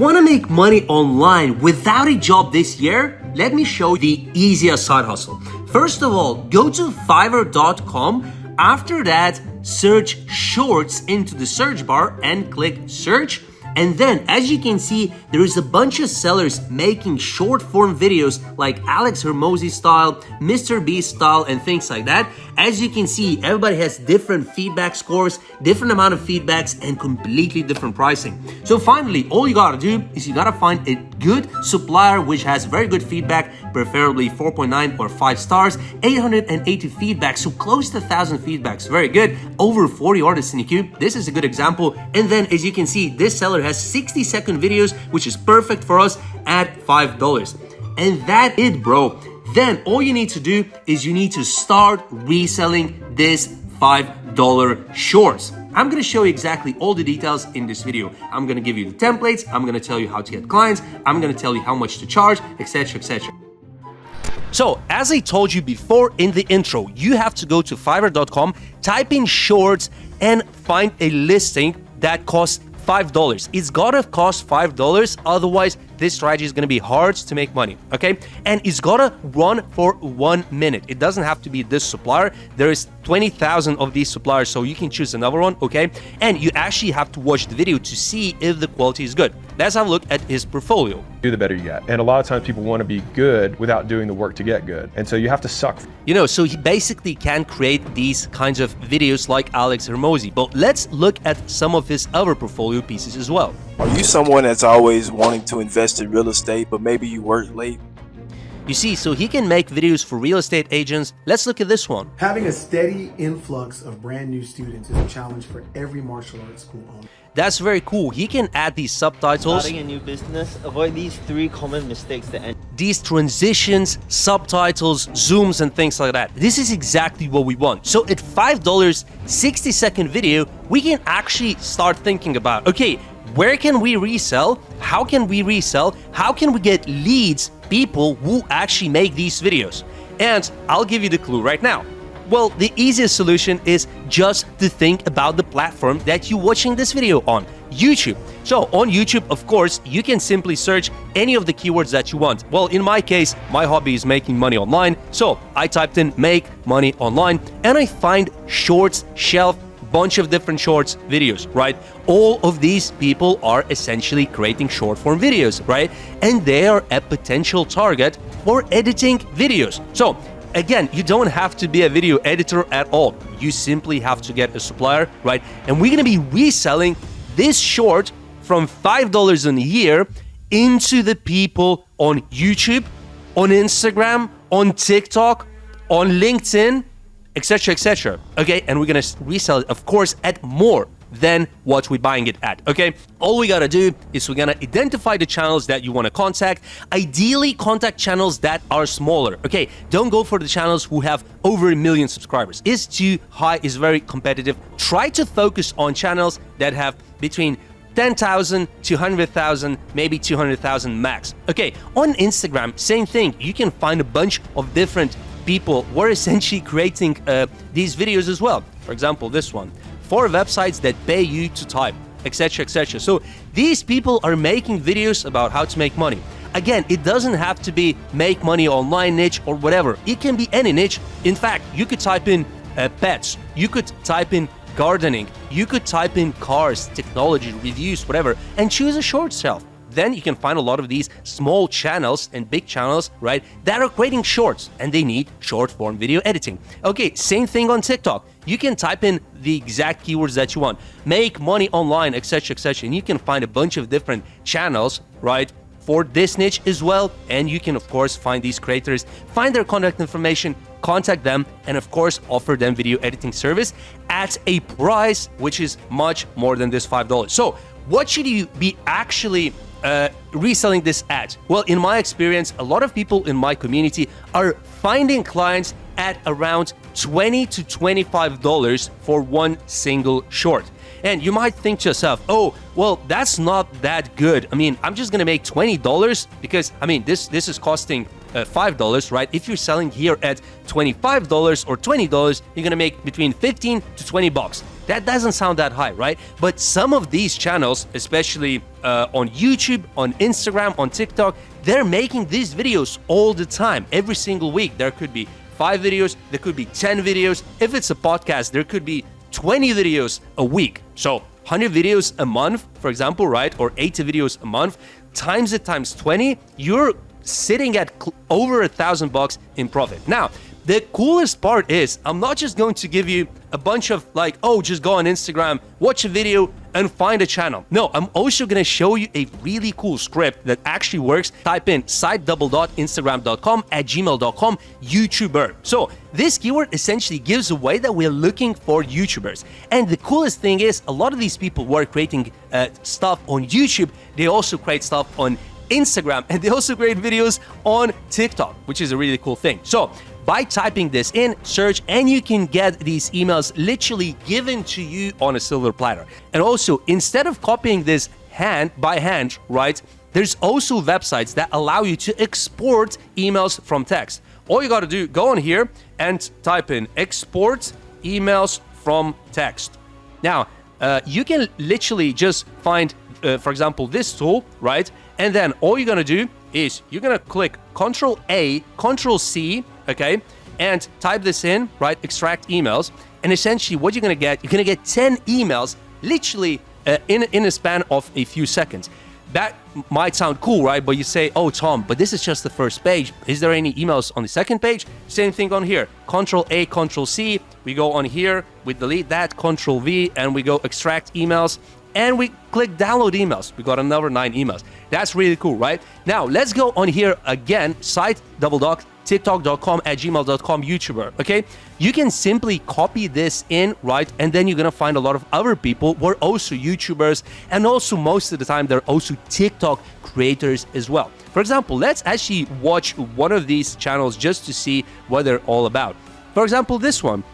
want to make money online without a job this year? Let me show you the easiest side hustle. First of all, go to Fiverr.com. After that, search shorts into the search bar and click search. And then, as you can see, there is a bunch of sellers making short form videos like Alex Hormozi style, Mr. Beast style, and things like that. As you can see, everybody has different feedback scores, different amount of feedbacks, and completely different pricing. So finally, all you gotta do is you gotta find a good supplier which has very good feedback, preferably 4.9 or 5 stars, 880 feedback, so close to 1,000 feedbacks, very good, over 40 artists in the queue. This is a good example. And then, as you can see, this seller has 60-second videos, which is perfect for us at $5. And that's it, bro. Then all you need to do is you need to start reselling this $5 shorts. I'm gonna show you exactly all the details in this video. I'm gonna give you the templates, I'm gonna tell you how to get clients, I'm gonna tell you how much to charge, etc, etc. So, as I told you before in the intro, you have to go to Fiverr.com, type in shorts, and find a listing that costs $5. It's gotta cost $5, otherwise this strategy is gonna be hard to make money, okay? And it's gotta run for 1 minute. It doesn't have to be this supplier. There is 20,000 of these suppliers, so you can choose another one, okay? And you actually have to watch the video to see if the quality is good. Let's have a look at his portfolio. The better you get. And a lot of times people want to be good without doing the work to get good. And so you have to suck. You know, so he basically can create these kinds of videos like Alex Hormozi. But let's look at some of his other portfolio pieces as well. Are you someone that's always wanting to invest in real estate, but maybe you work late? You see, so he can make videos for real estate agents. Let's look at this one. Having a steady influx of brand new students is a challenge for every martial arts school owner. That's very cool. He can add these subtitles. Starting a new business, avoid these 3 common mistakes that end. These transitions, subtitles, zooms, and things like that. This is exactly what we want. So at $5, 60-second video, we can actually start thinking about, okay, where can we resell? How can we resell? How can we get leads, people who actually make these videos? And I'll give you the clue right now. Well, the easiest solution is just to think about the platform that you're watching this video on, YouTube. So on YouTube, of course, you can simply search any of the keywords that you want. Well, in my case, my hobby is making money online. So I typed in make money online and I find shorts shelf, bunch of different shorts videos, right? All of these people are essentially creating short form videos, right? And they are a potential target for editing videos. So again, you don't have to be a video editor at all. You simply have to get a supplier, right? And we're gonna be reselling this short from $5 in a year into the people on YouTube, on Instagram, on TikTok, on LinkedIn, etc, etc. Okay, and we're gonna resell it, of course, at more than what we're buying it at, okay? All we gotta do is we're gonna identify the channels that you wanna contact. Ideally, contact channels that are smaller, okay? Don't go for the channels who have over 1 million subscribers. It's too high, it's very competitive. Try to focus on channels that have between 10,000 to 100,000, maybe 200,000 max. Okay, on Instagram, same thing. You can find a bunch of different people who are essentially creating these videos as well. For example, this one. 4 websites that pay you to type, etc, etc. So these people are making videos about how to make money. Again, it doesn't have to be make money online niche or whatever. It can be any niche. In fact, you could type in pets, you could type in gardening, you could type in cars, technology, reviews, whatever, and choose a short shelf. Then you can find a lot of these small channels and big channels, right, that are creating shorts and they need short form video editing. Okay, same thing on TikTok. You can type in the exact keywords that you want, make money online, etc, etc, and you can find a bunch of different channels, right, for this niche as well. And you can, of course, find these creators, find their contact information, contact them, and of course, offer them video editing service at a price which is much more than this $5. So what should you be actually reselling this at? Well, in my experience, a lot of people in my community are finding clients at around $20 to $25 for one single short. And you might think to yourself, oh, well, that's not that good. I mean, I'm just gonna make $20 because, I mean, this is costing $5, right? If you're selling here at $25 or $20, you're gonna make between 15 to 20 bucks. That doesn't sound that high, right? But some of these channels, especially on YouTube, on Instagram, on TikTok, they're making these videos all the time, every single week. There could be 5 videos, there could be 10 videos. If it's a podcast, there could be 20 videos a week. So 100 videos a month, for example, right? Or 80 videos a month, times it times 20, you're sitting at over $1,000 in profit. Now, the coolest part is I'm not just going to give you a bunch of like, oh, just go on Instagram, watch a video and find a channel. No, I'm also going to show you a really cool script that actually works. Type in site_instagram.com@gmail.com YouTuber. So this keyword essentially gives away that we're looking for YouTubers. And the coolest thing is a lot of these people who are creating stuff on YouTube, they also create stuff on Instagram, and they also create videos on TikTok, which is a really cool thing. So by typing this in, search, and you can get these emails literally given to you on a silver platter. And also, instead of copying this by hand, right, there's also websites that allow you to export emails from text. All you got to do, go on here and type in export emails from text. Now, you can literally just find, for example, this tool, right? And then all you're gonna do is you're gonna click Control-A, Control-C, okay? And type this in, right? Extract emails. And essentially what you're gonna get 10 emails literally in a span of a few seconds. That might sound cool, right? But you say, oh, Tom, but this is just the first page. Is there any emails on the second page? Same thing on here. Control-A, Control-C. We go on here, we delete that, Control-V, and we go extract emails. And we click download emails. We got another 9 emails. That's really cool, right? Now, let's go on here again, site_tiktok.com@gmail.com YouTuber, okay? You can simply copy this in, right? And then you're gonna find a lot of other people who are also YouTubers, and also most of the time, they're also TikTok creators as well. For example, let's actually watch one of these channels just to see what they're all about. For example, this one.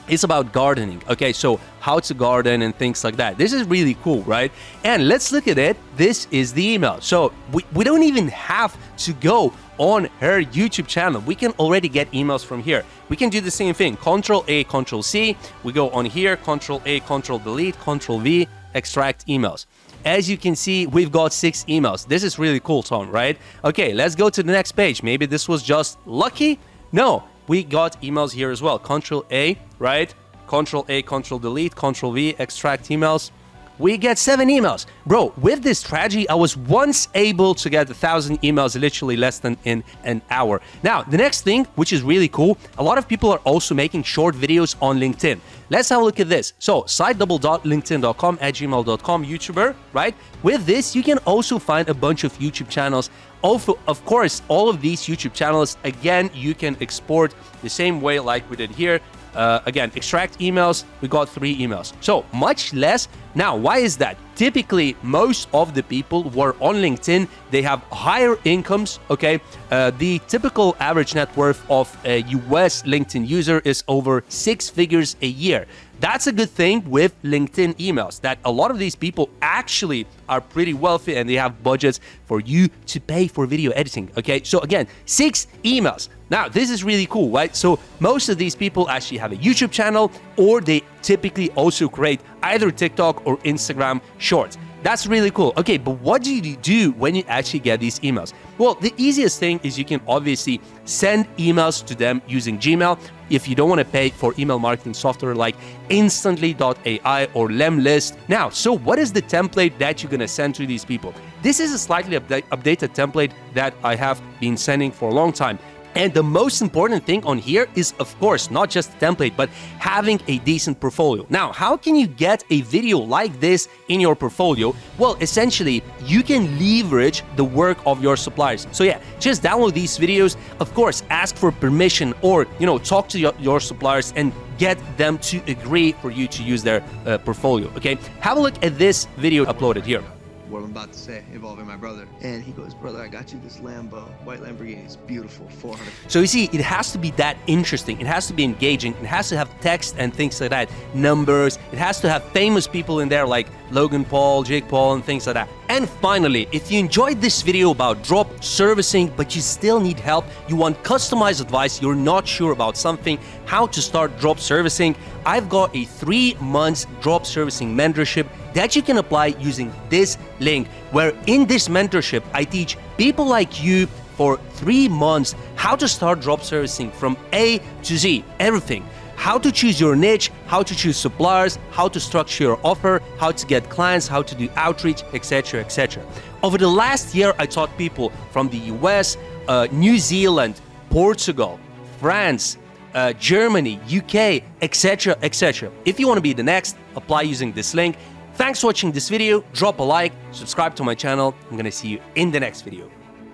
It's about gardening, okay? So how to garden and things like that. This is really cool, right? And let's look at it. This is the email. So we don't even have to go on her YouTube channel. We can already get emails from here. We can do the same thing. Control-A, Control-C. We go on here, Control-A, Control-Delete, Control-V, extract emails. As you can see, we've got 6 emails. This is really cool, Tom, right? Okay, let's go to the next page. Maybe this was just lucky? No. We got emails here as well. Control-A, right? Control-A, Control-Delete, Control-V, extract emails. We get 7 emails. Bro, with this strategy, I was once able to get 1,000 emails literally less than in an hour. Now, the next thing, which is really cool, a lot of people are also making short videos on LinkedIn. Let's have a look at this. So, site_linkedin.com@gmail.com YouTuber, right? With this, you can also find a bunch of YouTube channels. Also, of course, all of these YouTube channels, again, you can export the same way like we did here. Again, extract emails, we got 3 emails. So much less. Now, why is that? Typically, most of the people who are on LinkedIn, they have higher incomes, okay? The typical average net worth of a US LinkedIn user is over 6 figures a year. That's a good thing with LinkedIn emails, that a lot of these people actually are pretty wealthy and they have budgets for you to pay for video editing, okay? So again, 6 emails. Now, this is really cool, right? So most of these people actually have a YouTube channel, or they typically also create either TikTok or Instagram shorts. That's really cool. Okay, but what do you do when you actually get these emails? Well, the easiest thing is you can obviously send emails to them using Gmail. If you don't want to pay for email marketing software like Instantly.ai or Lemlist. Now, so what is the template that you're going to send to these people? This is a slightly updated template that I have been sending for a long time. And the most important thing on here is, of course, not just the template, but having a decent portfolio. Now, how can you get a video like this in your portfolio? Well, essentially, you can leverage the work of your suppliers. So yeah, just download these videos. Of course, ask for permission, or, talk to your suppliers and get them to agree for you to use their portfolio, okay? Have a look at this video uploaded here. what I'm about to say involving my brother. And he goes, brother, I got you this Lambo, white Lamborghini, it's beautiful, 400. So you see, it has to be that interesting, it has to be engaging, it has to have text and things like that, numbers, it has to have famous people in there like Logan Paul, Jake Paul, and things like that. And finally, if you enjoyed this video about drop servicing, but you still need help, you want customized advice, you're not sure about something, how to start drop servicing, I've got a 3 months drop servicing mentorship that you can apply using this link, where in this mentorship, I teach people like you for 3 months how to start drop servicing from A to Z, everything. How to choose your niche, how to choose suppliers, how to structure your offer, how to get clients, how to do outreach, etc., etc. Over the last year, I taught people from the US, New Zealand, Portugal, France, Germany, UK, etc., etc. If you want to be the next, apply using this link. Thanks for watching this video. Drop a like, subscribe to my channel. I'm gonna see you in the next video.